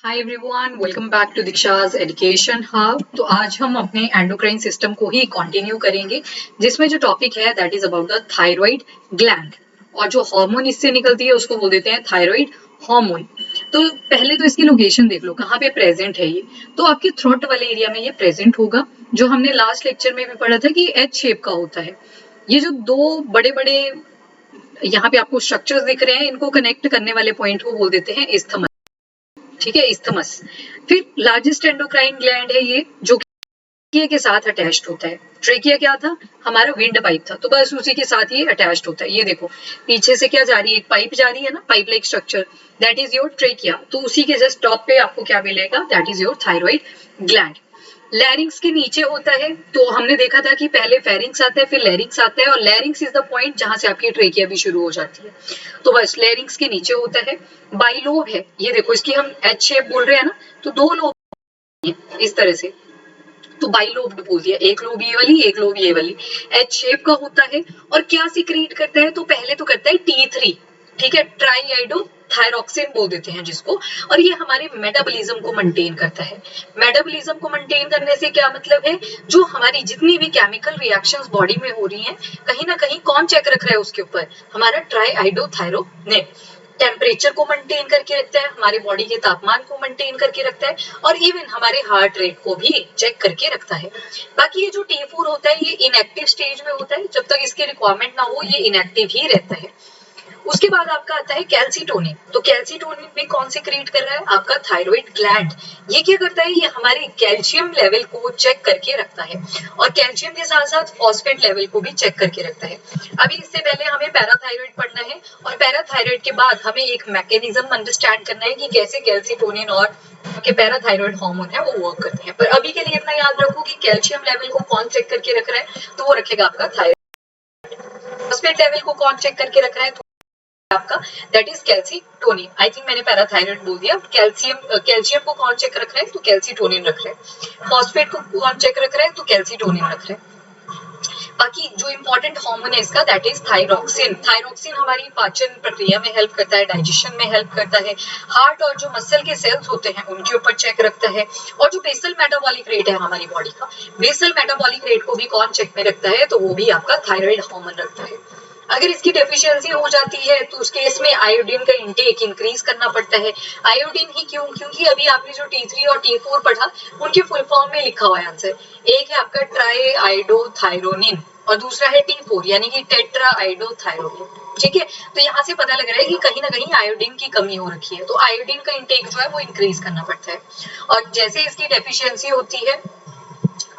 Hi everyone, welcome back to Diksha's education hub. तो आज हम अपने एंडोक्राइन सिस्टम को ही कंटिन्यू करेंगे, जिसमें जो टॉपिक है that is about the thyroid gland. और जो हार्मोन इससे निकलती है उसको बोल देते हैं थायराइड हार्मोन। तो पहले तो इसकी लोकेशन देख लो, कहाँ पे प्रेजेंट है ये। तो आपके थ्रोट वाले एरिया में ये प्रेजेंट होगा, जो हमने लास्ट लेक्चर में भी पढ़ा था कि एच शेप का होता है। ये जो दो बड़े बड़े यहाँ पे आपको स्ट्रक्चर्स दिख रहे हैं, इनको कनेक्ट करने वाले पॉइंट को बोल देते हैं इस्थमस। ठीक है, इस्थमस। फिर लार्जेस्ट एंडोक्राइन ग्लैंड है ये, जो ट्रेकिया के साथ अटैच्ड होता है। ट्रेकिया क्या था? हमारा विंड पाइप था, तो बस उसी के साथ ये अटैच्ड होता है। ये देखो पीछे से क्या जा रही है, एक पाइप जा रही है ना, pipe like structure, that is your trachea. तो उसी के जस्ट टॉप पे आपको क्या मिलेगा, that is your thyroid gland. लैरिंग्स के नीचे होता है, तो हमने देखा था कि पहले फेरिंग्स आता है फिर लैरिंग्स आता है, और लैरिंग्स इज द पॉइंट जहां से आपकी ट्रेकिया भी शुरू हो जाती है। तो बस लैरिंग्स के नीचे होता है। बाइलोब है, ये देखो इसकी हम एच शेप बोल रहे हैं ना, तो दो लोब इस तरह से, तो बाइलोब्ड बोल दिया, एक लोब ये वाली एक लोब ये वाली, एच शेप का होता है। और क्या सिक्रीट करता है, तो पहले तो करता है T3, ठीक है, ट्राई आइडो थायरॉक्सिन बोल देते हैं जिसको। और ये हमारे मेटाबॉलिज्म को मेंटेन करता है। मेटाबॉलिज्म को मेंटेन करने से क्या मतलब है, जो हमारी जितनी भी केमिकल रिएक्शंस बॉडी में हो रही हैं, कहीं ना कहीं कौन चेक रख रहा है उसके ऊपर, हमारा ट्राई आइडो थायरोनेट। टेम्परेचर को मेंटेन करके रखता है, हमारे बॉडी के तापमान को मेंटेन करके रखता है, और इवन हमारे हार्ट रेट को भी चेक करके रखता है। बाकी ये जो T4 होता है, ये इनएक्टिव स्टेज में होता है, जब तक इसकी रिक्वायरमेंट ना हो ये इनएक्टिव ही रहता है। उसके बाद आपका आता है कैल्सीटोनिन। तो कैल्सीटोनिन भी कौन से क्रिएट कर रहा है, आपका थायराइड ग्लैंड। ये क्या करता है, ये हमारे कैल्शियम लेवल को चेक करके रखता है, और कैल्शियम के साथ साथ फॉस्फेट लेवल को भी चेक करके रखता है। अभी इससे पहले हमें पैराथायराइड पढ़ना है, और पैराथायराइड के बाद हमें एक मैकेनिज्म अंडरस्टैंड करना है कि कैसे कैल्सीटोनिन और के पैराथायराइड हार्मोन है वो वर्क करते हैं। पर अभी के लिए इतना याद रखो कि कैल्शियम लेवल को कौन चेक करके रख रहा है, तो वो रखेगा आपका थायराइड। फॉस्फेट लेवल को कौन चेक करके रख रहा है, आपका that is calcitonin. I think मैंने पैराथायराइड बोल दिया। कैल्शियम को कौन चेक रख रहा है, तो कैल्सीटोनिन रख रहा है। फॉस्फेट को कौन चेक रख रहा है, तो कैल्सीटोनिन रख रहा है। बाकी जो इंपॉर्टेंट हार्मोन है इसका, दैट इज थायरॉक्सिन। थायरॉक्सिन हमारी पाचन प्रक्रिया में हेल्प करता है, डाइजेशन में हेल्प करता है, हार्ट और जो मसल के सेल्स होते हैं उनके ऊपर चेक रखता है। और जो बेसल मेटाबॉलिक रेट है हमारी बॉडी का, बेसल मेटाबॉलिक रेट को भी कौन चेक में रखता है, तो वो भी आपका थायराइड हार्मोन रखता है। अगर इसकी डेफिशिएंसी हो जाती है तो उस केस में आयोडीन का इंटेक इंक्रीज करना पड़ता है। आयोडीन ही क्यों, क्योंकि अभी आपने जो T3 और T4 पढ़ा, उनके फुल फॉर्म में लिखा हुआ है आंसर। एक है आपका ट्राई आइडोथायरोनिन, और दूसरा है T4 यानी कि टेट्रा आइडोथायरोनिन। ठीक है, तो यहाँ से पता लग रहा है कि कहीं ना कहीं आयोडीन की कमी हो रखी है, तो आयोडीन का इंटेक जो है वो इंक्रीज करना पड़ता है। और जैसे इसकी डेफिशिएंसी होती है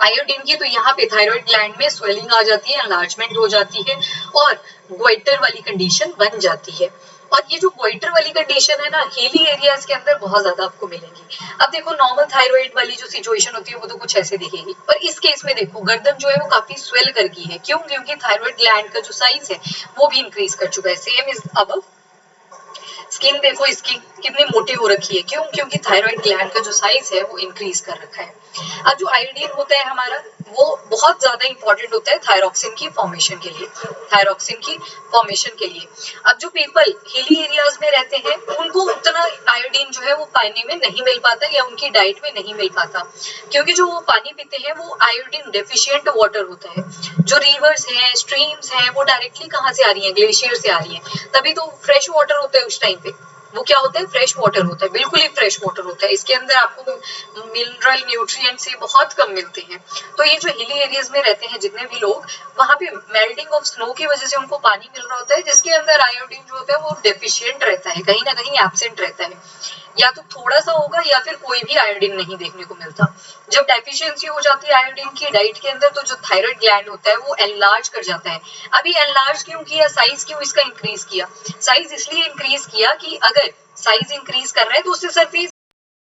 आयोडीन की, तो यहाँ पे थायराइड ग्लैंड में स्वेलिंग आ जाती है, एनलार्जमेंट हो जाती है, और ग्वाइटर वाली कंडीशन बन जाती है। और ये जो ग्वाइटर वाली कंडीशन है ना, हिली एरियाज के अंदर बहुत ज्यादा आपको मिलेगी। अब देखो नॉर्मल थायराइड वाली जो सिचुएशन होती है वो तो कुछ ऐसे दिखेगी, पर इस केस में देखो गर्दन जो है वो काफी स्वेल कर गई है। क्यों? क्योंकि थायराइड ग्लैंड का जो साइज है वो भी इंक्रीज कर चुका है, सेम इज अब। स्किन देखो इसकी कितनी मोटी हो रखी है, क्यों? क्योंकि थायराइड ग्लैंड का जो साइज है वो इंक्रीज कर रखा है। अब जो आयोडीन होता है हमारा, वो बहुत ज्यादा इंपॉर्टेंट होता है थायरॉक्सिन की फॉर्मेशन के लिए, थायरॉक्सिन की फॉर्मेशन के लिए। अब जो पीपल हिली एरियाज में रहते हैं उनको उतना आयोडीन जो है वो पानी में नहीं मिल पाता, या उनकी डाइट में नहीं मिल पाता, क्योंकि जो वो पानी पीते हैं वो आयोडीन डेफिशिएंट वाटर होता है। जो रिवर्स हैं, स्ट्रीम्स हैं, वो डायरेक्टली कहाँ से आ रही है, ग्लेशियर से आ रही है, तभी तो फ्रेश वाटर होता है उस टाइम पे। वो क्या होता है, फ्रेश वाटर होता है, बिल्कुल ही फ्रेश वाटर होता है। इसके अंदर आपको मिनरल न्यूट्रिएंट्स बहुत कम मिलते हैं। तो ये जो हिली एरियाज में रहते हैं जितने भी लोग, वहां पे मेल्टिंग ऑफ स्नो की वजह से उनको पानी मिल रहा होता है, जिसके अंदर आयोडीन जो होता है वो डेफिशिएंट रहता है, कहीं ना कहीं एब्सेंट रहता है, या तो थोड़ा सा होगा या फिर कोई भी आयोडीन नहीं देखने को मिलता। जब डेफिशिएंसी हो जाती है आयोडीन की डाइट के अंदर, तो जो थायराइड ग्लैंड होता है वो एनलार्ज कर जाता है। अभी एनलार्ज क्यों किया, साइज क्यों इसका इंक्रीज किया? साइज इसलिए इंक्रीज किया कि अगर साइज इंक्रीज कर रहा है तो उससे सरफेस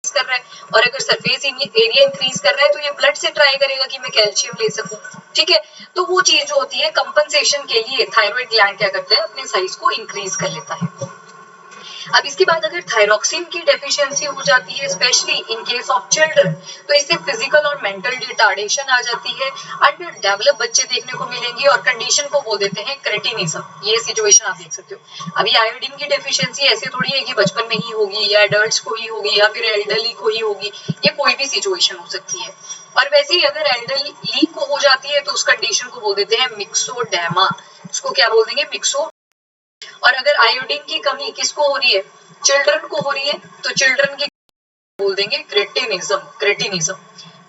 कर रहा है, और अगर सरफेस एरिया इंक्रीज कर रहा है तो ये ब्लड से ट्राई करेगा कि मैं कैल्शियम ले सकूं। ठीक है, तो वो चीज जो होती है कंपनसेशन के लिए थायराइड ग्लैंड क्या करता है, अपने साइज को इंक्रीज कर लेता है। अब इसके बाद अगर थायरोक्सिन की डेफिशिएंसी हो जाती है, specially in case of children, तो इससे फिजिकल और मेंटल रिटार्डेशन आ जाती है, अंडर डेवलप बच्चे देखने को मिलेंगे और कंडीशन को बोल देते हैं क्रेटिनिज्म। ये सिचुएशन आप देख सकते हो। अभी आयोडीन की डेफिशिएंसी ऐसे थोड़ी है कि बचपन में ही होगी या एडल्ट्स को ही होगी या फिर एल्डरली को ही होगी, ये कोई भी सिचुएशन हो सकती है। और वैसे ही अगर एल्डरली को हो जाती है तो उस कंडीशन को बोल देते हैं मिक्सोडेमा। उसको क्या बोल देंगे? मिक्सो। और अगर आयोडीन की कमी किसको हो रही है? चिल्ड्रन को हो रही है, तो चिल्ड्रन की बोल देंगे क्रेटिनिज्म। क्रेटिनिज्म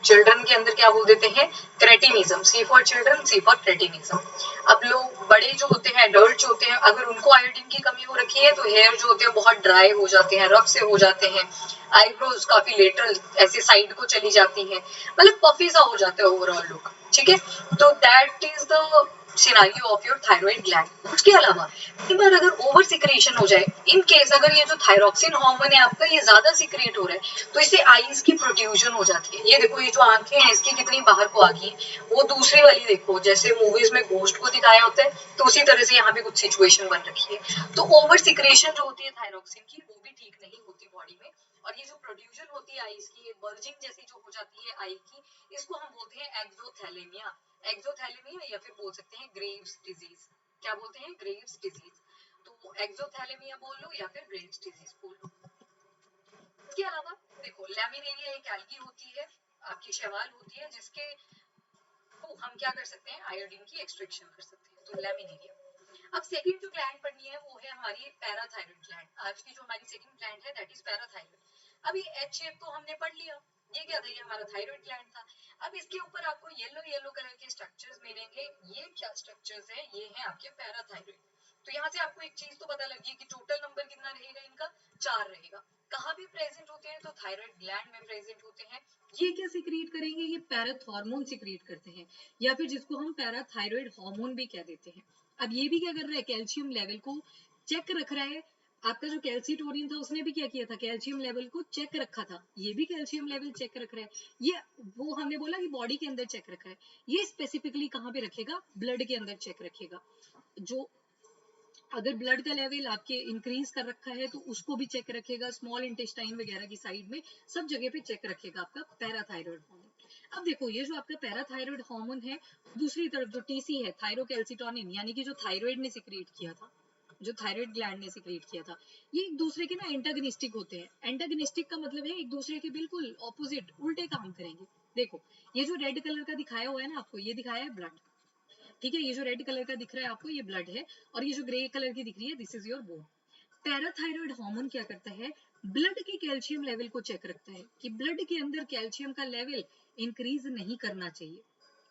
चिल्ड्रन के अंदर क्या बोल देते हैं? Cretinism. C for children, C for cretinism. अब लोग बड़े जो होते हैं, एडल्ट जो होते हैं, अगर उनको आयोडीन की कमी हो रखी है तो हेयर जो होते हैं बहुत ड्राई हो जाते हैं, रफ से हो जाते हैं, आईब्रोज काफी लेटरल ऐसे साइड को चली जाती हैं, मतलब पफी सा हो जाता है ओवरऑल लुक। ठीक है, तो that is the scenario of your thyroid gland. उसके अलावा कई बार अगर ओवर सिक्रेशन हो जाए, इन केस अगर ये जो थायरोक्सिन हार्मोन है आपका ये ज्यादा सिक्रेट हो रहा है, तो इससे आईज की प्रोट्रूजन हो जाती है। ये देखो, ये जो आंखें हैं इसकी कितनी बाहर को आ गई है। वो दूसरी वाली देखो, जैसे मूवीज में घोस्ट को दिखाया होता है, तो उसी तरह से यहाँ पे कुछ सिचुएशन बन रखी है। तो ओवर सिक्रेशन जो होती है थायरोक्सिन की, वो भी ठीक नहीं होती बॉडी में। और ये जो प्रोड्यूजन होती है आईज की, बल्जिंग जैसी जो हो जाती है आई की, इसको हम बोलते हैं एक्सोथैलेमिया। एक्सोथैलेमिया या फिर बोल सकते हैं ग्रेव्स डिजीज। क्या बोलते हैं? Graves disease. तो एक्सोथैलेमिया बोल लो या फिर ग्रेव्स डिजीज बोल लो। इसके अलावा देखो, लैमिनेरिया एक एल्गी होती है, आपकी शैवाल होती है, जिसके को हम क्या कर सकते हैं? आयोडीन की एक्सट्रैक्शन कर सकते हैं, तो लैमिनेरिया। अब सेकंड जो ग्लैंड पढ़नी है वो है हमारी पैराथायरॉइड ग्लैंड। आज की जो हमारी सेकंड ग्लैंड है दैट इज पैराथायरॉइड। अब ये एच शेप तो हमने पढ़ लिया, ये क्या था? ये हमारा थायराइड ग्लैंड था। अब इसके ऊपर आपको येलो येलो कलर के स्ट्रक्चर्स मिलेंगे। ये क्या स्ट्रक्चर्स हैं? ये हैं आपके पैराथायरॉइड। तो यहाँ से आपको एक चीज तो पता लगी कि टोटल नंबर कितना रहेगा इनका? 4 रहेगा। कहाँ भी प्रेजेंट होते हैं? तो थायराइड ग्लैंड में प्रेजेंट होते हैं। ये क्या सिक्रीट करेंगे? ये पैराथॉर्मोन सिक्रीट करते हैं, या फिर जिसको हम पैराथायरॉइड हार्मोन भी कह देते हैं। अब ये भी क्या कर रहा है? कैल्शियम लेवल को चेक रख रहा है। आपका जो कैल्सीटोनिन था उसने भी क्या किया था? कैल्शियम लेवल को चेक रखा था। ये भी कैल्शियम लेवल चेक रख रहा है। ये वो हमने बोला कि बॉडी के अंदर चेक रखा है, ये स्पेसिफिकली कहाँ पे रखेगा? ब्लड के अंदर चेक रखेगा। जो अगर ब्लड का लेवल आपके इंक्रीज कर रखा है तो उसको भी चेक रखेगा, स्मॉल इंटेस्टाइन वगैरह की साइड में सब जगह पे चेक रखेगा आपका पैराथायरॉइड हार्मोन। अब देखो, ये जो आपका पैराथायरॉइड हार्मोन है, दूसरी तरफ जो टीसी है, थायरोकैल्सिटोनिन, यानी कि जो थायराइड ने सिक्रिएट किया था, जो थायराइड ग्लैंड ने सिक्रिएट किया था, ये एक दूसरे के ना एंटागनिस्टिक होते हैं। एंटागनिस्टिक का मतलब है एक दूसरे के बिल्कुल ऑपोजिट, उल्टे काम करेंगे। देखो, ये जो रेड कलर का दिखाया हुआ है ना आपको, ये दिखाया है ब्लड। ठीक है, ये जो रेड कलर का दिख रहा है आपको, ये ब्लड है, और ये जो ग्रे कलर की दिख रही है, this is your bone. Parathyroid hormone क्या करता है? ब्लड के कैल्शियम लेवल को चेक रखता है कि ब्लड के अंदर कैल्शियम का लेवल इंक्रीज नहीं करना चाहिए।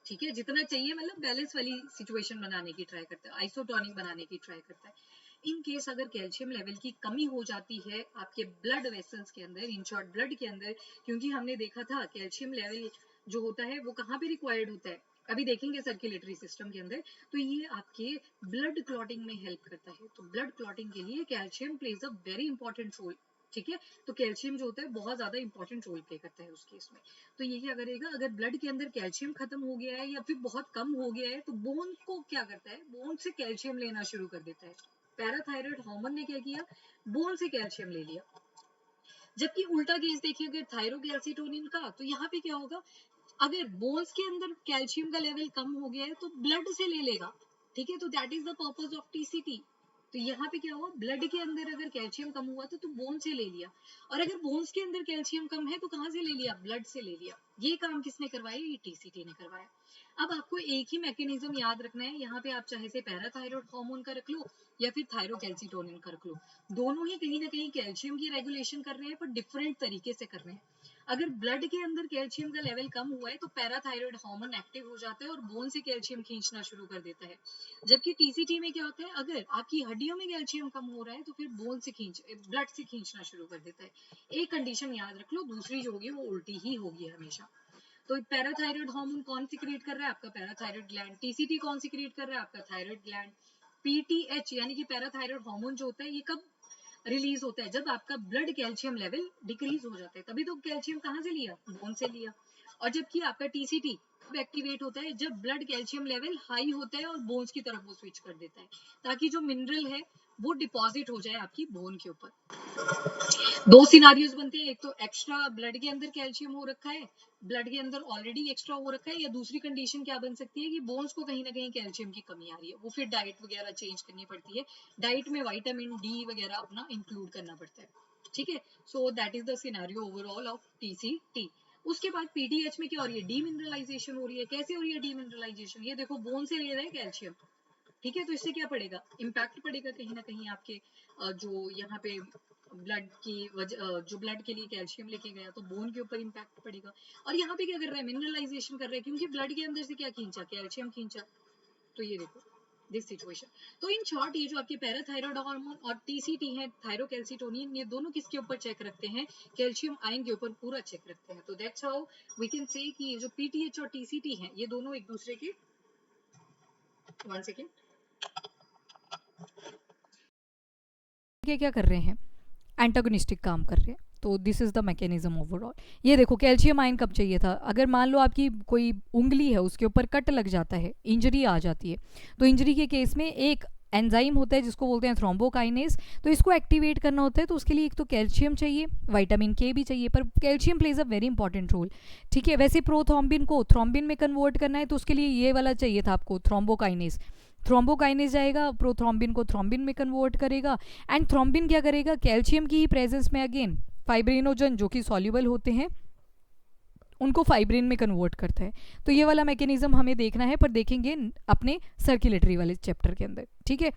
ठीक है, जितना चाहिए, मतलब बैलेंस वाली सिचुएशन बनाने की ट्राई करता है, आइसोटोनिक बनाने की ट्राई करता है। इन केस अगर कैल्शियम लेवल की कमी हो जाती है आपके ब्लड वेसल्स के अंदर, इन शॉर्ट ब्लड के अंदर, क्योंकि हमने देखा था कैल्शियम लेवल जो होता है वो कहाँ पे रिक्वायर्ड होता है, अभी देखेंगे सर्कुलेटरी सिस्टम के अंदर, तो ये आपके ब्लड क्लॉटिंग में हेल्प करता है। तो ब्लड क्लॉटिंग के लिए calcium plays a very important role. ठीक है, तो कैल्शियम जो होता है बहुत ज्यादा इंपॉर्टेंट रोल प्ले करता है उस केस में। तो ये क्या करेगा? अगर ब्लड के अंदर कैल्शियम खत्म हो गया है या फिर बहुत कम हो गया है, तो बोन को क्या करता है? बोन से कैल्शियम लेना शुरू कर देता है। पैराथायरॉइड हार्मोन ने क्या किया? बोन से कैल्शियम ले लिया। जबकि उल्टा केस देखिए अगर थायरोकैल्सिटोनिन का, तो यहाँ पे क्या होगा? अगर बोन्स के अंदर कैल्शियम का लेवल कम हो गया है तो ब्लड से ले लेगा। ठीक है, तो that is the purpose of TCT. तो यहाँ पे क्या हुआ? ब्लड के अंदर अगर कैल्शियम कम हुआ तो बोन से ले लिया, और अगर बोन्स के अंदर कैल्शियम कम है तो कहाँ से ले लिया? ब्लड से ले लिया। ये काम किसने करवाया? ये टीसीटी ने करवाया। अब आपको एक ही मैकेनिज्म याद रखना है, यहाँ पे आप चाहे से पैराथायरॉइड हार्मोन का रख लो या फिर थायरोकैल्सिटोनिन का रख लो, दोनों ही कहीं ना कहीं कैल्शियम की रेगुलेशन कर रहे हैं, पर डिफरेंट तरीके से कर रहे हैं। अगर ब्लड के अंदर कैल्शियम का लेवल कम हुआ है तो पैराथायरॉइड हार्मोन एक्टिव हो जाता है और बोन से कैल्शियम खींचना शुरू कर देता है। जबकि टीसीटी में क्या होता है? अगर आपकी हड्डियों में कैल्शियम कम हो रहा है तो फिर बोन से ब्लड से खींचना शुरू कर देता है। एक कंडीशन याद रख लो, दूसरी जो होगी वो उल्टी ही होगी हमेशा। तो पैराथायरॉइड हार्मोन कौन सिक्रिएट कर रहा है? आपका पैराथायरॉइड ग्लैंड। टीसीटी कौन सिक्रिएट कर रहा है? आपका थायराइड ग्लैंड। पीटीएच यानी कि पैराथायरॉइड हार्मोन जो होता है, ये कब रिलीज होता है? जब आपका ब्लड कैल्शियम लेवल डिक्रीज हो जाता है, तभी तो कैल्शियम कहाँ से लिया? बोन से लिया। और जबकि आपका टीसीटी कब एक्टिवेट होता है? जब ब्लड कैल्शियम लेवल हाई होता है और बोन्स की तरफ वो स्विच कर देता है, ताकि जो मिनरल है वो डिपॉजिट हो जाए आपकी बोन के ऊपर। दो सिनारियोज बनते हैं, एक तो एक्स्ट्रा ब्लड के अंदर कैल्शियम हो रखा है, ब्लड के अंदर ऑलरेडी एक्स्ट्रा हो रखा है, या दूसरी कंडीशन क्या बन सकती है कि बोन्स को कहीं ना कहीं कैल्शियम की कमी आ रही है, वो फिर डाइट वगैरह चेंज करनी पड़ती है, डाइट में विटामिन डी वगैरह अपना इंक्लूड करना पड़ता है, ठीक है। So that is the scenario overall of TCT. उसके बाद पीटीएच में क्या हो रही है, डीमिनरलाइजेशन हो रही है। कैसे हो रही है डीमिनरलाइजेशन, ये देखो बोन से ले रहा है कैल्शियम, ठीक है, तो इससे क्या पड़ेगा, इम्पैक्ट पड़ेगा कहीं ना कहीं आपके जो यहाँ पे ब्लड की जो ब्लड के लिए कैल्शियम लेके गया तो बोन के ऊपर इम्पैक्ट पड़ेगा। और यहाँ पे क्या कर रहा है, मिनरलाइजेशन कर रहा है, क्योंकि ब्लड के अंदर से क्या खींचा, कैल्शियम खींचा। तो ये देखो दिस सिचुएशन। तो इन शॉर्ट ये जो आपके पैराथायरॉयड हार्मोन और टीसीटी है, थायरोकैल्सिटोनिन, ये दोनों किसके ऊपर चेक रखते हैं, कैल्शियम आयन के ऊपर पूरा चेक रखते हैं। तो that's how we can say कि ये जो पीटीएच और टीसीटी हैं, ये दोनों एक दूसरे के, वन सेकेंड, क्या कर रहे हैं, एंटागोनिस्टिक काम कर रहे हैं। तो this is the mechanism overall. ये देखो कैल्शियम आयन कब चाहिए था, अगर मान लो आपकी कोई उंगली है उसके ऊपर कट लग जाता है, इंजरी आ जाती है, तो इंजरी के केस में एक एंजाइम होता है जिसको बोलते हैं थ्रोम्बोकाइनेज, तो इसको एक्टिवेट करना होता है। तो उसके लिए एक तो कैल्शियम चाहिए, विटामिन के भी चाहिए, पर calcium plays a very important role, ठीक है। वैसे प्रोथ्रोम्बिन को थ्रोम्बिन में कन्वर्ट करना है तो उसके लिए ये वाला चाहिए था आपको, थ्रोम्बोकाइनेज। थ्रोम्बोकाइनेज जाएगा, प्रोथ्रोम्बिन को थ्रोम्बिन में कन्वर्ट करेगा, एंड थ्रोम्बिन क्या करेगा, कैल्शियम की ही प्रेजेंस में अगेन फाइब्रिनोजन जो कि सॉल्युबल होते हैं उनको फाइब्रिन में कन्वर्ट करता है। तो ये वाला मैकेनिज्म हमें देखना है, पर देखेंगे अपने सर्कुलेटरी वाले चैप्टर के अंदर, ठीक है।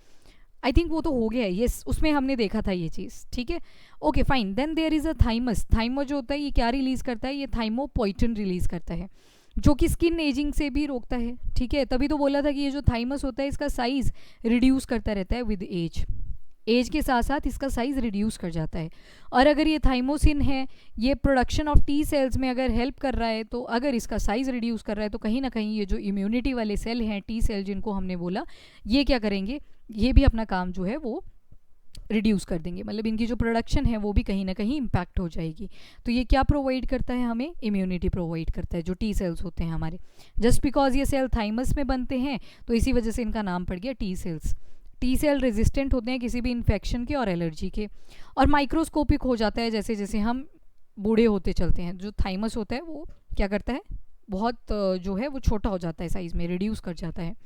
आई थिंक वो तो हो गया है, यस, उसमें हमने देखा था ये चीज़, ठीक है। Okay fine, then there is a thymus. Thymus जो होता है ये क्या रिलीज करता है, ये थाइमोपोइटिन रिलीज करता है, जो कि स्किन एजिंग से भी रोकता है, ठीक है। तभी तो बोला था कि ये जो थाइमस होता है इसका साइज रिड्यूस करता रहता है विद एज, एज के साथ साथ इसका साइज रिड्यूस कर जाता है। और अगर ये थाइमोसिन है, ये प्रोडक्शन ऑफ टी सेल्स में अगर हेल्प कर रहा है, तो अगर इसका साइज रिड्यूस कर रहा है तो कहीं ना कहीं ये जो इम्यूनिटी वाले सेल हैं, टी सेल जिनको हमने बोला, ये क्या करेंगे, ये भी अपना काम जो है वो रिड्यूस कर देंगे, मतलब इनकी जो प्रोडक्शन है वो भी कहीं ना कहीं इम्पैक्ट हो जाएगी। तो ये क्या प्रोवाइड करता है, हमें इम्यूनिटी प्रोवाइड करता है, जो टी सेल्स होते हैं हमारे। जस्ट बिकॉज ये सेल थाइमस में बनते हैं तो इसी वजह से इनका नाम पड़ गया T cells. T cell resistant होते हैं किसी भी इन्फेक्शन के और एलर्जी के, और माइक्रोस्कोपिक हो जाता है जैसे जैसे हम बूढ़े होते चलते हैं। जो थाइमस होता है वो क्या करता है, बहुत जो है वो छोटा हो जाता है साइज में, रिड्यूस कर जाता है।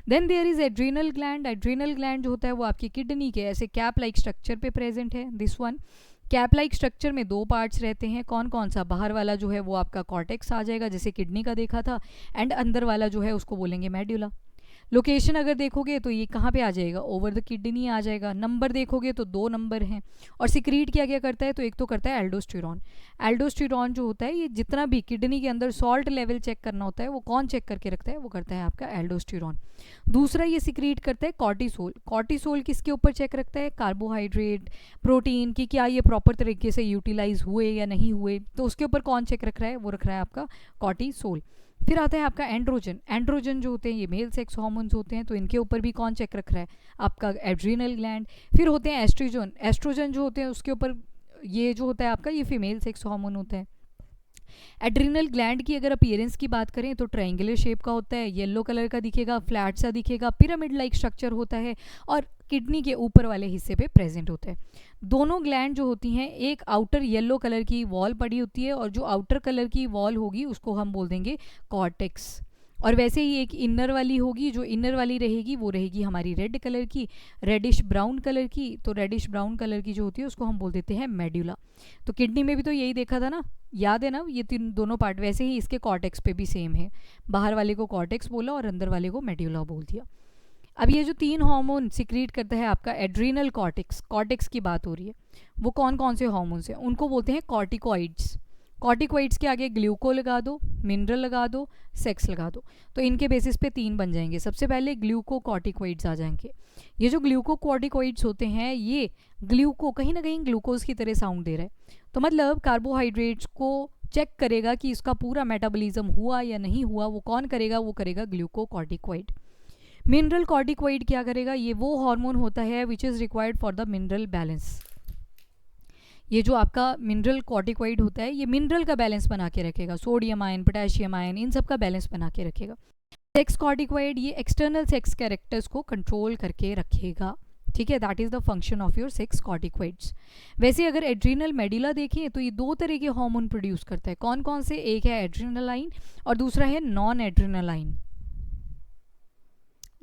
Then there is adrenal gland. Adrenal gland जो होता है वो आपकी किडनी के ऐसे कैप लाइक स्ट्रक्चर पे प्रेजेंट है। This one cap like structure में दो पार्ट्स रहते हैं, कौन कौन सा, बाहर वाला जो है वो आपका कॉर्टेक्स आ जाएगा जैसे किडनी का देखा था, एंड अंदर वाला जो है उसको बोलेंगे मेड्यूला। लोकेशन अगर देखोगे तो ये कहाँ पे आ जाएगा, ओवर द किडनी आ जाएगा। नंबर देखोगे तो 2 नंबर हैं। और सिक्रीट क्या क्या करता है, तो एक तो करता है एल्डोस्टेरॉन। एल्डोस्टेरॉन जो होता है ये जितना भी किडनी के अंदर सॉल्ट लेवल चेक करना होता है वो कौन चेक करके रखता है, वो करता है आपका एल्डोस्टेरॉन। दूसरा ये सिक्रीट करता है कॉर्टिसोल। कॉर्टिसोल किसके ऊपर चेक रखता है, कार्बोहाइड्रेट, प्रोटीन की क्या ये प्रॉपर तरीके से यूटिलाइज हुए या नहीं हुए, तो उसके ऊपर कौन चेक रख रहा है, वो रख रहा है आपका कॉर्टिसोल। फिर आता है आपका एंड्रोजन। एंड्रोजन जो होते हैं ये मेल सेक्स हार्मोन्स होते हैं, तो इनके ऊपर भी कौन चेक रख रहा है, आपका एड्रीनल ग्लैंड। फिर होते हैं एस्ट्रोजन। एस्ट्रोजन जो होते हैं उसके ऊपर ये जो होता है आपका ये फीमेल सेक्स हार्मोन होता है। एड्रिनल ग्लैंड की अगर अपीयरेंस की बात करें तो ट्रायंगुलर शेप का होता है, येलो कलर का दिखेगा, फ्लैट सा दिखेगा, पिरामिड लाइक स्ट्रक्चर होता है, और किडनी के ऊपर वाले हिस्से पे प्रेजेंट होता है। दोनों ग्लैंड जो होती हैं, एक आउटर येलो कलर की वॉल पड़ी होती है, और जो आउटर कलर की वॉल होगी उसको हम बोल देंगे कॉर्टेक्स। और वैसे ही एक इनर वाली होगी, जो इनर वाली रहेगी वो रहेगी हमारी रेड कलर की, रेडिश ब्राउन कलर की। तो रेडिश ब्राउन कलर की जो होती है उसको हम बोल देते हैं मेड्यूला। तो किडनी में भी तो यही देखा था ना, याद है ना, ये तीन दोनों पार्ट। वैसे ही इसके कॉर्टेक्स पे भी सेम है, बाहर वाले को कॉर्टेक्स बोला और अंदर वाले को मेड्यूला बोल दिया। अब ये जो 3 हार्मोन सिक्रीट करता है आपका एड्रीनल कॉर्टेक्स, कॉर्टेक्स की बात हो रही है, वो कौन कौन से हार्मोन्स हैं, उनको बोलते हैं कॉर्टिकॉइड्स। कॉर्टिकॉइड्स के आगे ग्लूको लगा दो, मिनरल लगा दो, सेक्स लगा दो, तो इनके बेसिस पे 3 बन जाएंगे। सबसे पहले ग्लूकोकॉर्टिकॉइड्स आ जाएंगे। ये जो ग्लूकोकॉर्टिकॉइड्स होते हैं ये ग्लूको कहीं ना कहीं ग्लूकोज की तरह साउंड दे रहा है, तो मतलब कार्बोहाइड्रेट्स को चेक करेगा कि इसका पूरा मेटाबॉलिज्म हुआ या नहीं हुआ, वो कौन करेगा, वो करेगा ग्लूकोकॉर्टिकॉइड। मिनरल कॉर्टिकॉइड क्या करेगा, ये वो हार्मोन होता है which is required for the mineral balance. ये जो आपका मिनरल कॉर्टिकॉइड होता है ये मिनरल का बैलेंस बना के रखेगा, सोडियम आयन, पोटेशियम आयन, इन सब का बैलेंस बना के रखेगा। सेक्स कॉर्टिकॉइड ये एक्सटर्नल सेक्स कैरेक्टर्स को कंट्रोल करके रखेगा, ठीक है, that is the function of your 6 corticoids. वैसे अगर एड्रिनल मेडुला देखें तो ये दो तरह के हार्मोन प्रोड्यूस करता है। कौन कौन से? एक है एड्रिनलाइन और दूसरा है नॉन एड्रिनलाइन।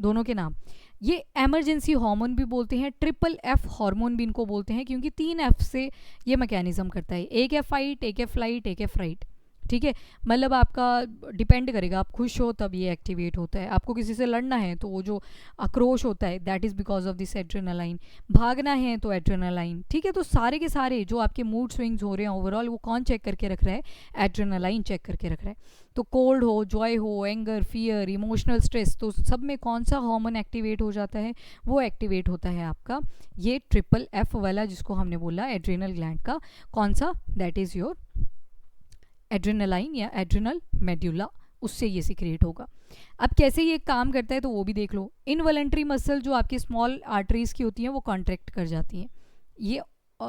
दोनों के नाम, ये एमरजेंसी हार्मोन भी बोलते हैं, ट्रिपल एफ हार्मोन भी इनको बोलते हैं, क्योंकि 3 एफ से ये मैकेनिज्म करता है। एक है फाइट, एक है फ्लाइट, एक है फ्राइट। ठीक है, मतलब आपका डिपेंड करेगा, आप खुश हो तब ये एक्टिवेट होता है, आपको किसी से लड़ना है तो वो जो आक्रोश होता है that is because of this adrenaline, भागना है तो एड्रेनालाइन। ठीक है, तो सारे के सारे जो आपके मूड स्विंग्स हो रहे हैं ओवरऑल, वो कौन चेक करके रख रहा है? एड्रेनालाइन चेक करके रख रहा है। तो कोल्ड हो, जॉय हो, एंगर, फियर, इमोशनल स्ट्रेस, तो सब में कौन सा हार्मोन एक्टिवेट हो जाता है? वो एक्टिवेट होता है आपका ये ट्रिपल एफ वाला, जिसको हमने बोला एड्रेनल ग्लैंड का। कौन सा? दैट इज़ योर एड्रेनालाइन या एड्रेनल मेडुला, उससे ये सिक्रिएट होगा। अब कैसे ये काम करता है तो वो भी देख लो। इनवॉलंटरी मसल जो आपकी स्मॉल आर्टरीज की होती हैं वो कॉन्ट्रैक्ट कर जाती हैं। ये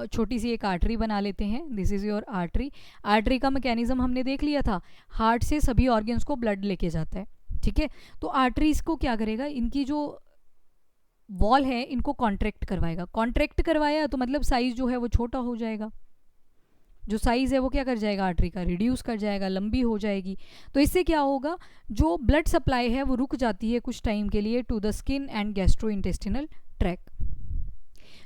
छोटी सी एक आर्टरी बना लेते हैं, this is your artery. Artery का मैकेनिज्म हमने देख लिया था, हार्ट से सभी ऑर्गन्स को ब्लड लेके जाता है। ठीक है, तो आर्टरीज को क्या करेगा? इनकी जो वॉल है इनको कॉन्ट्रैक्ट करवाएगा। कॉन्ट्रैक्ट करवाया तो मतलब साइज जो है वो छोटा हो जाएगा, जो साइज़ है वो क्या कर जाएगा? आर्टरी का रिड्यूस कर जाएगा, लंबी हो जाएगी। तो इससे क्या होगा? जो ब्लड सप्लाई है वो रुक जाती है कुछ टाइम के लिए to the skin and gastrointestinal tract.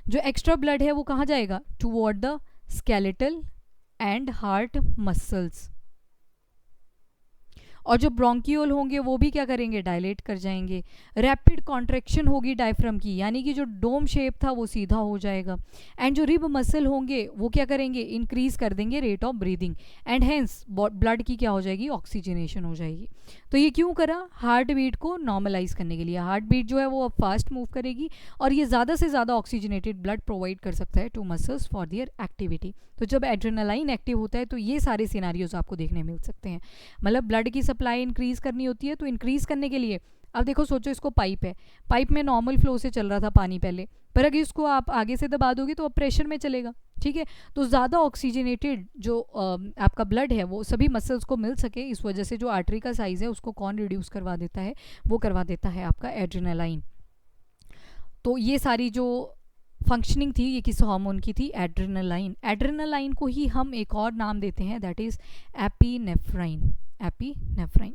जो एक्स्ट्रा ब्लड है वो कहाँ जाएगा? Toward the skeletal and heart muscles. और जो ब्रोंकियोल होंगे वो भी क्या करेंगे? डायलेट कर जाएंगे। रैपिड कॉन्ट्रैक्शन होगी डायफ्राम की, यानी कि जो डोम शेप था वो सीधा हो जाएगा। एंड जो रिब मसल होंगे वो क्या करेंगे? इंक्रीज कर देंगे rate of breathing, and hence blood की क्या हो जाएगी? ऑक्सीजनेशन हो जाएगी। तो ये क्यों करा? हार्ट बीट को नॉर्मलाइज करने के लिए। हार्ट बीट जो है वो अब फास्ट मूव करेगी और ये ज़्यादा से ज़्यादा ऑक्सीजनेटेड ब्लड प्रोवाइड कर सकता है to muscles for their activity. तो जब एड्रेनालाइन एक्टिव होता है तो ये सारे सिनारियोज आपको देखने मिल सकते हैं। मतलब ब्लड की सप्लाई इंक्रीज करनी होती है, तो इंक्रीज करने के लिए अब देखो, सोचो इसको पाइप है, पाइप में नॉर्मल फ्लो से चल रहा था पानी पहले, पर अगर इसको आप आगे से दबा दोगे तो अब प्रेशर में चलेगा। ठीक है, तो ज़्यादा ऑक्सीजनेटेड जो आपका ब्लड है वो सभी मसल्स को मिल सके, इस वजह से जो आर्टरी का साइज़ है उसको कौन रिड्यूस करवा देता है? वो करवा देता है आपका एड्रेनालाइन। तो ये सारी जो फंक्शनिंग थी ये किस हार्मोन की थी? एड्रेनालाइन। एड्रेनालाइन को ही हम एक और नाम देते हैं, दैट इज़ एपिनेफ्राइन। एपिनेफ्राइन।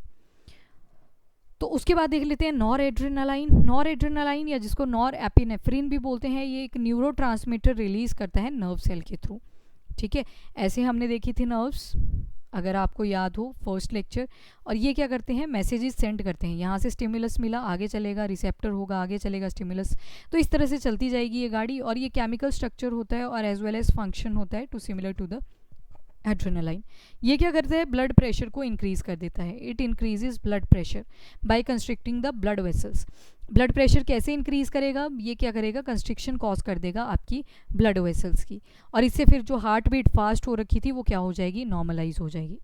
तो उसके बाद देख लेते हैं नॉर एड्रेनालाइन। नॉर एड्रेनालाइन या जिसको नॉर एपिनेफ्रिन भी बोलते हैं, ये एक न्यूरोट्रांसमीटर रिलीज करता है नर्व सेल के थ्रू। ठीक है, ऐसे हमने देखी थी नर्व्स, अगर आपको याद हो फर्स्ट लेक्चर। और ये क्या करते हैं? मैसेजेस सेंड करते हैं, यहाँ से स्टिमुलस मिला, आगे चलेगा, रिसेप्टर होगा, आगे चलेगा स्टिमुलस। तो इस तरह से चलती जाएगी ये गाड़ी, और ये केमिकल स्ट्रक्चर होता है और एज वेल एज फंक्शन होता है to similar to the adrenaline. ये क्या करता है? ब्लड प्रेशर को इंक्रीज कर देता है। It increases blood pressure by constricting the blood vessels. Blood pressure कैसे इंक्रीज करेगा? ये क्या करेगा? कंस्ट्रिक्शन कॉज कर देगा आपकी ब्लड वेसल्स की, और इससे फिर जो हार्ट बीट फास्ट हो रखी थी वो क्या हो जाएगी? नॉर्मलाइज हो जाएगी।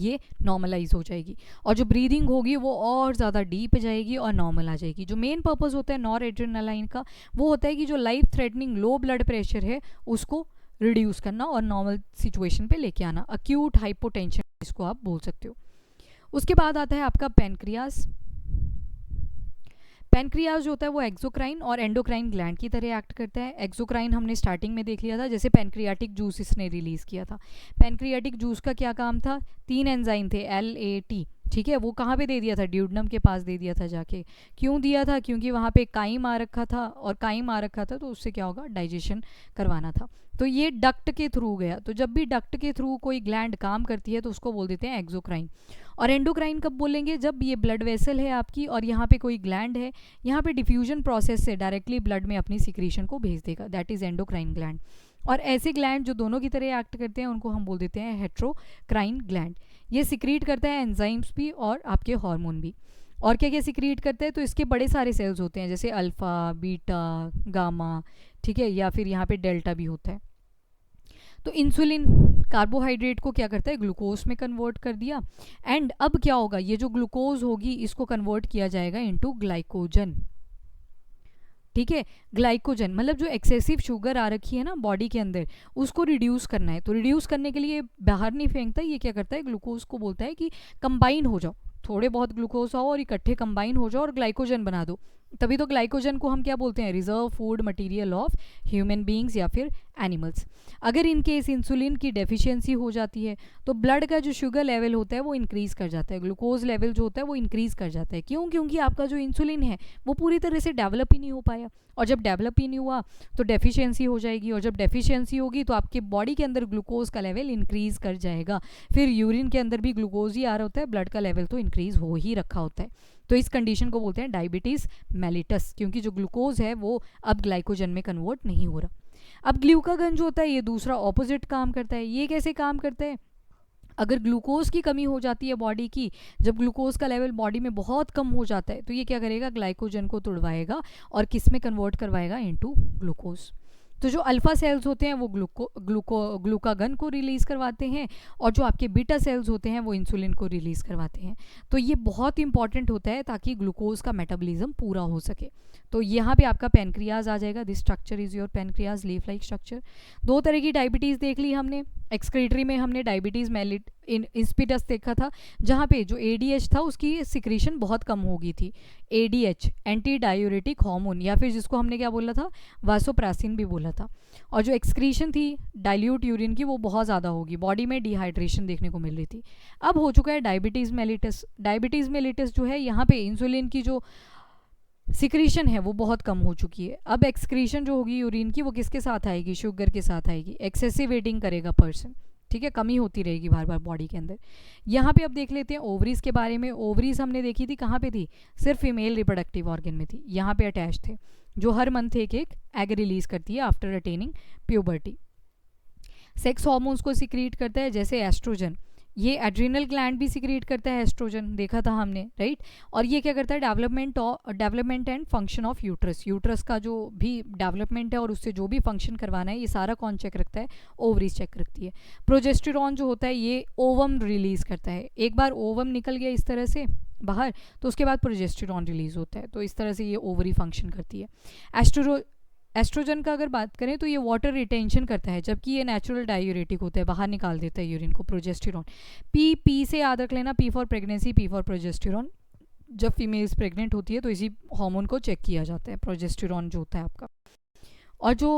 ये नॉर्मलाइज हो जाएगी, और जो ब्रीदिंग होगी वो और ज़्यादा डीप जाएगी और नॉर्मल आ जाएगी। जो मेन पर्पस होता है नॉर एड्रेनालाइन का वो होता है कि जो life threatening low blood pressure है उसको रिड्यूस करना और नॉर्मल सिचुएशन पे लेके आना, अक्यूट हाइपोटेंशन इसको आप बोल सकते हो। उसके बाद आता है आपका पैनक्रियाज। पैनक्रियाज जो होता है वो एक्सोक्राइन और एंडोक्राइन ग्लैंड की तरह एक्ट करता है। एक्सोक्राइन हमने स्टार्टिंग में देख लिया था, जैसे पैनक्रियाटिक जूस इसने रिलीज़ किया था। पैनक्रियाटिक जूस का क्या काम था? 3 एंजाइम थे, LAT। ठीक है, वो कहाँ पे दे दिया था? ड्यूडनम के पास दे दिया था जाके। क्यों दिया था? क्योंकि वहाँ पे काइम आ रखा था, और काइम आ रखा था तो उससे क्या होगा? डाइजेशन करवाना था। तो ये डक्ट के थ्रू गया। तो जब भी डक्ट के थ्रू कोई ग्लैंड काम करती है तो उसको बोल देते हैं एक्सोक्राइन। और एंडोक्राइन कब बोलेंगे? जब ये ब्लड वेसल है आपकी और यहाँ पे कोई ग्लैंड है, यहाँ पे डिफ्यूजन प्रोसेस से डायरेक्टली ब्लड में अपनी सिक्रीशन को भेज देगा, दैट इज एंडोक्राइन ग्लैंड। और ऐसे ग्लैंड जो दोनों की तरह एक्ट करते हैं उनको हम बोल देते हैं हेट्रोक्राइन ग्लैंड। ये सिक्रीट करता है एंजाइम्स भी और आपके हार्मोन भी। और क्या क्या सिक्रीट करते हैं? तो इसके बड़े सारे सेल्स होते हैं, जैसे अल्फा, बीटा, गामा, ठीक है, या फिर यहाँ पे डेल्टा भी होता है। तो इंसुलिन कार्बोहाइड्रेट को क्या करता है? ग्लूकोज में कन्वर्ट कर दिया। एंड अब क्या होगा? ये जो ग्लूकोज होगी इसको कन्वर्ट किया जाएगा इनटू ग्लाइकोजन। ठीक है, ग्लाइकोजन मतलब जो एक्सेसिव शुगर आ रखी है ना बॉडी के अंदर, उसको रिड्यूस करना है। तो रिड्यूस करने के लिए बाहर नहीं फेंकता, ये क्या करता है? ग्लूकोज को बोलता है कि कंबाइन हो जाओ, थोड़े बहुत ग्लूकोज आओ और इकट्ठे कंबाइन हो जाओ और ग्लाइकोजन बना दो। तभी तो ग्लाइकोजन को हम क्या बोलते हैं, reserve food material of human beings या फिर एनिमल्स। अगर इन केस इंसुलिन की डेफिशिएंसी हो जाती है तो ब्लड का जो शुगर लेवल होता है वो इंक्रीज़ कर जाता है, ग्लूकोज लेवल जो होता है वो इंक्रीज़ कर जाता है। क्यों? क्योंकि आपका जो इंसुलिन है वो पूरी तरह से डेवलप ही नहीं हो पाया, और जब डेवलप ही नहीं हुआ तो डेफिशिएंसी हो जाएगी, और जब डेफिशिएंसी होगी तो आपके बॉडी के अंदर ग्लूकोज का लेवल इंक्रीज़ कर जाएगा। फिर यूरिन के अंदर भी ग्लूकोज ही आ रहा होता है, ब्लड का लेवल तो इंक्रीज़ हो ही रखा होता है। तो इस कंडीशन को बोलते हैं डायबिटीज़ मेलिटस, क्योंकि जो ग्लूकोज है वो अब ग्लाइकोजन में कन्वर्ट नहीं हो रहा। अब ग्लूकागन जो होता है ये दूसरा ऑपोजिट काम करता है। ये कैसे काम करता है? अगर ग्लूकोज की कमी हो जाती है बॉडी की, जब ग्लूकोज का लेवल बॉडी में बहुत कम हो जाता है तो ये क्या करेगा, ग्लाइकोजन को तुड़वाएगा और किस में कन्वर्ट करवाएगा, इनटू ग्लूकोज। तो जो अल्फा सेल्स होते हैं वो ग्लूकागन को रिलीज़ करवाते हैं, और जो आपके बीटा सेल्स होते हैं वो इंसुलिन को रिलीज़ करवाते हैं। तो ये बहुत इंपॉर्टेंट होता है ताकि ग्लूकोज का मेटाबॉलिज्म पूरा हो सके। तो यहाँ पे आपका पैनक्रियाज आ जाएगा। This structure is your pancreas, leaf like structure. दो तरह की डायबिटीज़ देख ली हमने। एक्सक्रीटरी में हमने डायबिटीज़ मेलिट इंस्पिडस देखा था, जहाँ पे जो ADH था उसकी सिक्रीशन बहुत कम हो गई थी। ADH एंटी डायूरेटिक हार्मोन, या फिर जिसको हमने क्या बोला था, वासोप्रेसिन भी बोला था। और जो एक्सक्रीशन थी डाइल्यूट यूरिन की वो बहुत ज़्यादा होगी, बॉडी में डिहाइड्रेशन देखने को मिल रही थी। अब हो चुका है डायबिटीज़ मेलिटस। डायबिटीज़ मेलिटस जो है यहाँ पे इंसुलिन की जो सिक्रीशन है वो बहुत कम हो चुकी है। अब एक्सक्रीशन जो होगी यूरिन की वो किसके साथ आएगी, शुगर के साथ आएगी। एक्सेसिव वेटिंग करेगा पर्सन, ठीक है, कमी होती रहेगी बार बार बॉडी के अंदर। यहाँ पे अब देख लेते हैं ओवरीज के बारे में। ओवरीज हमने देखी थी कहाँ पे थी, सिर्फ फीमेल रिप्रोडक्टिव ऑर्गन में थी, यहाँ पे अटैच थे, जो हर मंथ एक एक एग रिलीज करती है after attaining puberty. Sex hormones को सिक्रीट करता है, जैसे एस्ट्रोजन। ये एड्रिनल ग्लैंड भी सिक्रीट करता है एस्ट्रोजन, देखा था हमने, राइट। और ये क्या करता है, development and function of uterus. Uterus का जो भी डेवलपमेंट है और उससे जो भी फंक्शन करवाना है ये सारा कौन चेक रखता है, ओवरीज चेक रखती है। प्रोजेस्टेरॉन जो होता है ये ओवम रिलीज करता है। एक बार ओवम निकल गया इस तरह से बाहर तो उसके बाद प्रोजेस्टेरॉन रिलीज होता है, तो इस तरह से ये ओवरी फंक्शन करती है। एस्ट्रोजन का अगर बात करें तो ये वाटर रिटेंशन करता है, जबकि ये नेचुरल डायूरेटिक होता है, बाहर निकाल देता है यूरिन को। प्रोजेस्टेरॉन पी से याद रख लेना, P for pregnancy, P for progesterone. जब फीमेल्स प्रेग्नेंट होती है तो इसी हार्मोन को चेक किया जाता है, प्रोजेस्टेरॉन जो होता है आपका। और जो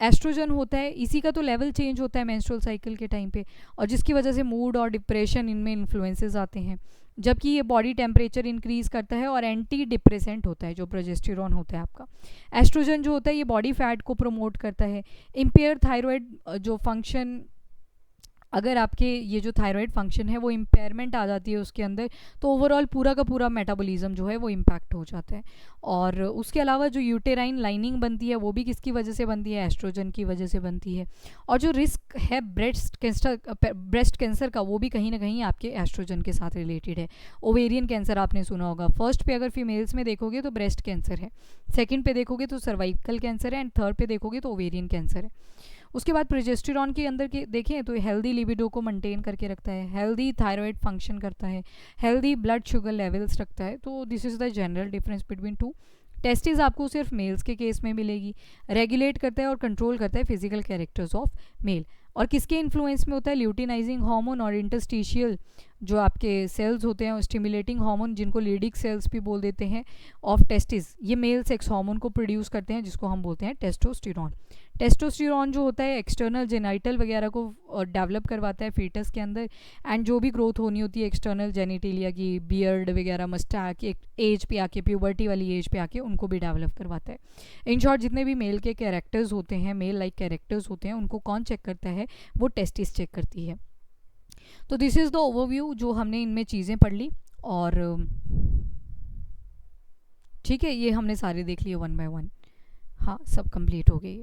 एस्ट्रोजन होता है इसी का तो लेवल चेंज होता है मेंस्ट्रुअल साइकिल के टाइम पे, और जिसकी वजह से मूड और डिप्रेशन इनमें इन्फ्लुएंसेस आते हैं। जबकि ये बॉडी टेम्परेचर इंक्रीज करता है और एंटी डिप्रेसेंट होता है जो प्रोजेस्टेरॉन होता है आपका। एस्ट्रोजन जो होता है ये बॉडी फैट को प्रमोट करता है। इम्पेयर थायराइड जो फंक्शन, अगर आपके ये जो थायराइड फंक्शन है वो इम्पेयरमेंट आ जाती है उसके अंदर, तो ओवरऑल पूरा का पूरा मेटाबॉलिज्म जो है वो इम्पैक्ट हो जाता है। और उसके अलावा जो यूटेराइन लाइनिंग बनती है वो भी किसकी वजह से बनती है, एस्ट्रोजन की वजह से बनती है। और जो रिस्क है ब्रेस्ट कैंसर का वो भी कहीं ना कहीं आपके एस्ट्रोजन के साथ रिलेटेड है। ओवेरियन कैंसर आपने सुना होगा, फर्स्ट पे अगर फीमेल्स में देखोगे तो ब्रेस्ट कैंसर है, सेकेंड पे देखोगे तो सर्वाइकल कैंसर है, एंड थर्ड पे देखोगे तो ओवेरियन कैंसर है। उसके बाद प्रोजेस्टेरॉन के अंदर के देखें तो हेल्दी लिबिडो को मेंटेन करके रखता है, हेल्दी थायराइड फंक्शन करता है, हेल्दी ब्लड शुगर लेवल्स रखता है। तो this is the general difference between two. Testis आपको सिर्फ मेल्स के केस में मिलेगी। रेगुलेट करता है और कंट्रोल करता है फिजिकल कैरेक्टर्स ऑफ मेल। और किसके इन्फ्लुएंस में होता है, ल्यूटिनाइजिंग हार्मोन और इंटरस्टिशियल जो आपके सेल्स होते हैं, स्टिमुलेटिंग हार्मोन जिनको लीडिक सेल्स भी बोल देते हैं, ऑफ टेस्टिस, ये मेल सेक्स हार्मोन को प्रोड्यूस करते हैं जिसको हम बोलते हैं टेस्टोस्टेरॉन। टेस्टोस्टेरॉन जो होता है एक्सटर्नल जेनाइटल वगैरह को डेवलप करवाता है फीटस के अंदर, एंड जो भी ग्रोथ होनी होती है एक्सटर्नल जेनिटेलिया की, बियर्ड वगैरह, मस्टैक, एक एज पे आके, प्यूबर्टी वाली एज पे आके उनको भी डेवलप करवाता है। इन शॉर्ट जितने भी मेल के कैरेक्टर्स होते हैं, मेल लाइक कैरेक्टर्स होते हैं, उनको कौन चेक करता है, वो टेस्टिस चेक करती है। तो दिस इज़ द ओवरव्यू जो हमने इनमें चीज़ें पढ़ ली, और ठीक है ये हमने सारे देख लिए 1 बाय 1। हाँ सब कंप्लीट हो गई।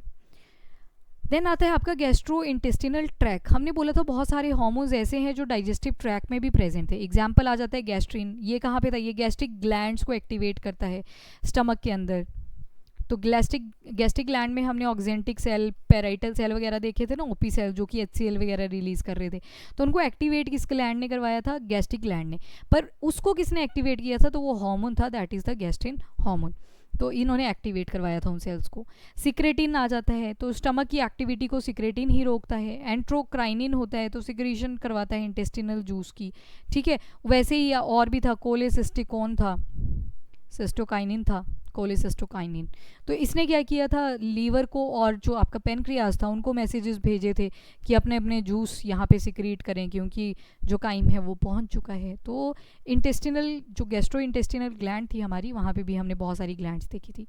देन आता है आपका गैस्ट्रो इंटेस्टिनल ट्रैक। हमने बोला था बहुत सारे हार्मोन्स ऐसे हैं जो डाइजेस्टिव ट्रैक में भी प्रेजेंट है। एग्जाम्पल आ जाता है गैस्ट्रिन, ये कहाँ पे था, ये गैस्ट्रिक ग्लैंड्स को एक्टिवेट करता है स्टमक के अंदर। तो गैस्ट्रिक ग्लैंड में हमने ऑक्जेंटिक सेल, पेराइटल सेल वगैरह देखे थे ना, ओपी सेल जो कि HCl वगैरह रिलीज कर रहे थे, तो उनको एक्टिवेट किस ग्लैंड ने करवाया था, गैस्ट्रिक ग्लैंड ने। पर उसको किसने एक्टिवेट किया था, तो वो हार्मोन था, that is the gastrin hormone. तो इन्होंने एक्टिवेट करवाया था उन सेल्स को। सिक्रेटिन आ जाता है तो स्टमक की एक्टिविटी को सिक्रेटिन ही रोकता है। एंट्रोक्राइनिन होता है तो सिक्रीशन करवाता है इंटेस्टिनल जूस की, ठीक है। वैसे ही और भी था, कोलेसिस्टिकोन था, सिस्टोकाइनिन था, कोलिसिस्टोकाइनिन। तो इसने क्या किया था, लीवर को और जो आपका पेनक्रियाज था उनको मैसेजेस भेजे थे कि अपने अपने जूस यहाँ पे सिक्रीट करें क्योंकि जो काइम है वो पहुँच चुका है। तो इंटेस्टिनल जो गैस्ट्रो इंटेस्टिनल ग्लैंड थी हमारी, वहाँ पे भी हमने बहुत सारी ग्लैंड्स देखी थी।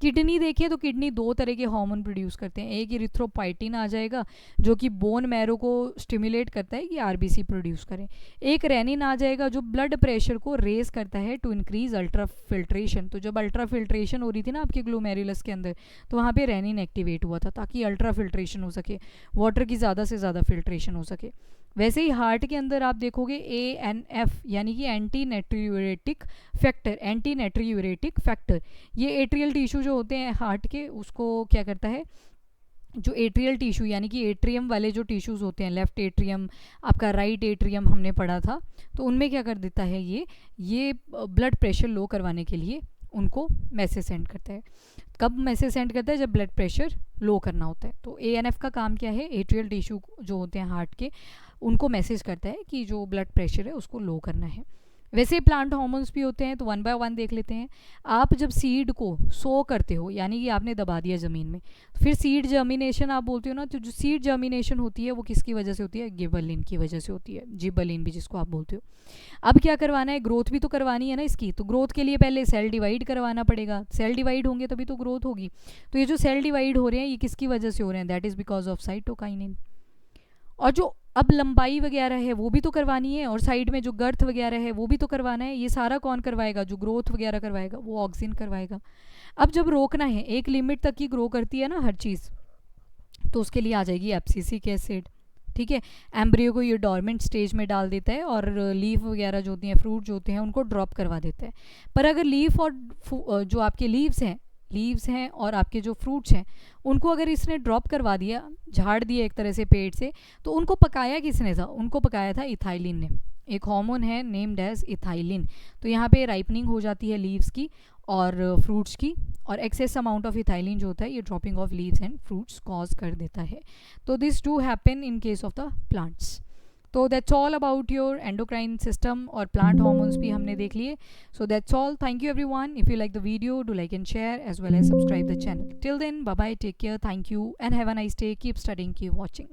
किडनी देखिए तो किडनी दो तरह के हार्मोन प्रोड्यूस करते हैं, एक इरिथ्रोपाइटिन आ जाएगा जो कि बोन मैरो को स्टिमुलेट करता है कि आरबीसी प्रोड्यूस करें, एक रेनिन आ जाएगा जो ब्लड प्रेशर को रेज करता है टू इंक्रीज अल्ट्रा फिल्ट्रेशन। तो जब अल्ट्रा फिल्ट्रेशन हो रही थी ना आपके ग्लोमेरुलस के अंदर, तो वहाँ पे रेनिन एक्टिवेट हुआ था ताकि अल्ट्रा फिल्ट्रेशन हो सके, वाटर की ज़्यादा से ज़्यादा फिल्ट्रेशन हो सके। वैसे ही हार्ट के अंदर आप देखोगे ANF यानी कि एंटी नेट्रियूरेटिक फैक्टर, एंटी नेट्रियूरेटिक फैक्टर, ये एट्रियल टिश्यू जो होते हैं हार्ट के उसको क्या करता है, जो एट्रियल टिश्यू यानी कि एट्रियम वाले जो टिश्यूज़ होते हैं, लेफ्ट एट्रियम आपका राइट एट्रियम हमने पढ़ा था, तो उनमें क्या कर देता है ये ब्लड प्रेशर लो करवाने के लिए उनको मैसेज सेंड करता है। कब मैसेज सेंड करता है, जब ब्लड प्रेशर लो करना होता है। तो ANF का काम क्या है, एट्रियल टिश्यू जो होते हैं हार्ट के उनको मैसेज करता है कि जो ब्लड प्रेशर है उसको लो करना है। वैसे प्लांट हार्मोन्स भी होते हैं, तो वन बाय वन देख लेते हैं। आप जब सीड को सो करते हो यानी कि आपने दबा दिया ज़मीन में, फिर सीड जर्मिनेशन आप बोलते हो ना, तो जो सीड जर्मिनेशन होती है वो किसकी वजह से होती है, गिबलिन की वजह से होती है, जिबलिन भी जिसको आप बोलते हो। अब क्या करवाना है, ग्रोथ भी तो करवानी है ना इसकी, तो ग्रोथ के लिए पहले सेल डिवाइड करवाना पड़ेगा, सेल डिवाइड होंगे तभी तो ग्रोथ होगी। तो ये जो सेल डिवाइड हो रहे हैं ये किसकी वजह से हो रहे हैं, that is because of cytokinin. और जो अब लंबाई वगैरह है वो भी तो करवानी है, और साइड में जो गर्थ वगैरह है वो भी तो करवाना है। ये सारा कौन करवाएगा, जो ग्रोथ वगैरह करवाएगा वो ऑक्सिन करवाएगा। अब जब रोकना है, एक लिमिट तक ही ग्रो करती है ना हर चीज़, तो उसके लिए आ जाएगी एब्सिसिक एसिड। ठीक है, एम्ब्रियो को ये डॉर्मेंट स्टेज में डाल देता है और लीफ वगैरह जो होती हैं, फ्रूट जो होते हैं उनको ड्रॉप करवा देता है। पर अगर लीफ और जो आपके लीव्स हैं और आपके जो फ्रूट्स हैं उनको अगर इसने ड्रॉप करवा दिया, झाड़ दिया एक तरह से पेड़ से, तो उनको पकाया किसने था, उनको पकाया था इथाइलिन ने। एक हार्मोन है नेम्ड एज इथाइलिन। तो यहाँ पे राइपनिंग हो जाती है लीव्स की और फ्रूट्स की, और एक्सेस अमाउंट ऑफ इथाइलिन जो होता है ये dropping off leaves and fruits cause कर देता है। तो this do happen in case of the plants. तो that's all about your endocrine system, और प्लांट हार्मोन्स भी हमने देख लिए। So that's all, thank you everyone. If you like the video, do like and share as well as subscribe the channel. Till then, bye bye, take care, thank you and have a nice day, keep studying, keep watching.